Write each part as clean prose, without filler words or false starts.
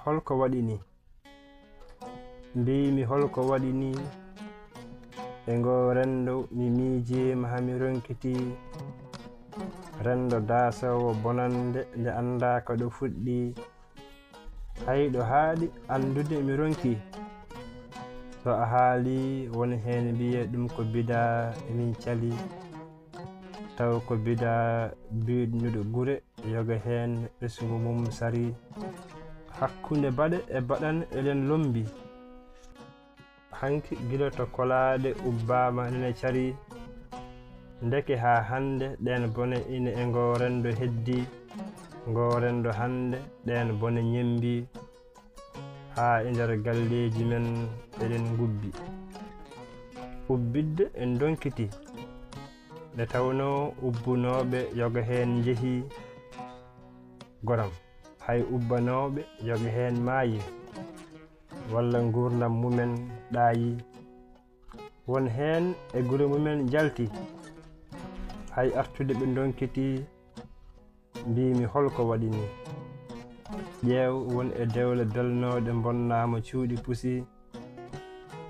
holko waɗi ni mbimi holko waɗi ni e ngo rendo mi miijima hami ronkiti rendo dasowo bonande nde anda ko ɗo fuɗɗi hayɗo haaɗi andude mi ronki so a haali woni hen mbiye ɗum ko bida emin cali taw ko bida biɗnuɗo gure yoga hen ɓesgu mum sari hakkunde baɗe e baɗan eɗen lombi hanki gila to kolade ubbama nene cari ndeke ha hande ɗen bone ine e ngo rendo heddi ngo rendo hande ɗen bone ñembi ha e nder galleji men eɗen gubbi ubbidde en donkiti nde tawno ubbunoɓe yoga hen jeehi goram hay ubbanoɓe yoga hen maayi walla gurdam mumen ɗaayi won hen e gure mumen jalti hay artude ɓe donkiti mbimi holko waɗi ni ƴeew won e dewle belnoɗe bonnama cuuɗi pusi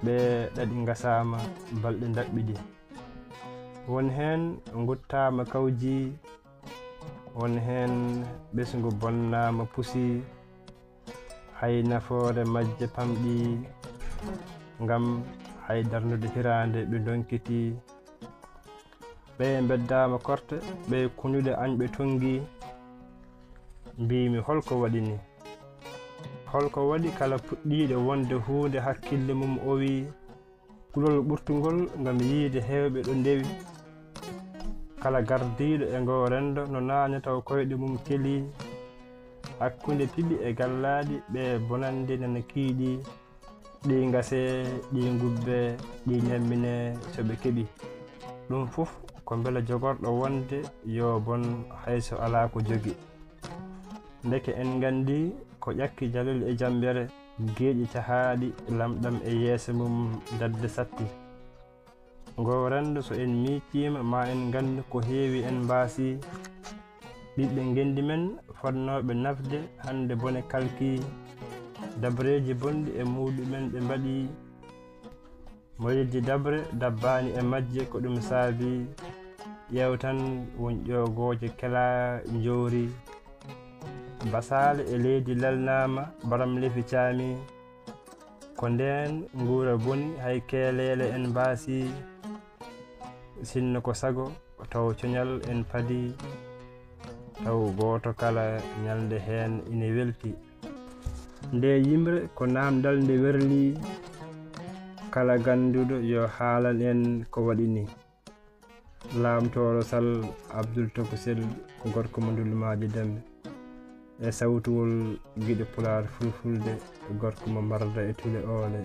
ɓe ɗaɗi gasama balɗe daɓɓiɗi won hen guttama kawji won hen ɓesgu bonnama pusi hay nafoore majje pamɗi ngam hay darnude hirande ɓe donkiti ɓe beddama korte ɓe kuñude añɓe tongi mbimi holko waɗi ni holko waɗi kala puɗɗiɗo wonde hunde hakkille mum o wi kulol ɓurtugol ngam yiide hewɓe ɗo ndewi kala gardiɗo e ngo rendo no nane taw koyɗe mum keli hakkunde piɓi e gallaɗi ɓe bonande nana kiiɗi ɗi gase ɗi gubbe ɗi ñammine so ɓe keɓi ɗum fof ko beele jogorɗo wonde yo bon hayso ala ko jogi ndeke en gandi ko ƴakki jalol e jambere geeƴi cahaɗi lamɗam e yeeso mum dadde satti ngo rendo so en miccima ma en gandu ko heewi en mbaasi ɓiɓɓe gendi men fonnoɓe nafde hande bone kalki dabreji bonɗi e muɗumen ɓe mbaɗi mo yejji dabre dabbani e majje ko ɗum saabi ƴeew tan won ƴogoje kela jowri basale e leydi lelnama baram lefi caami ko nden nguura boni hay keelele en mbaasi sinno ko sago taw coñal en padi taw goto kala ñalde hen ine welti nde yimre ko namdal nde werli kala ganduɗo yo haalan en ko waɗi ni lamtoro sall Abdoul Tokosel ko gorko mo Ndulmaji Dembe e sawtuwol guiɗo Pulaar Fulfulde gorko mo Marda e Tule Oole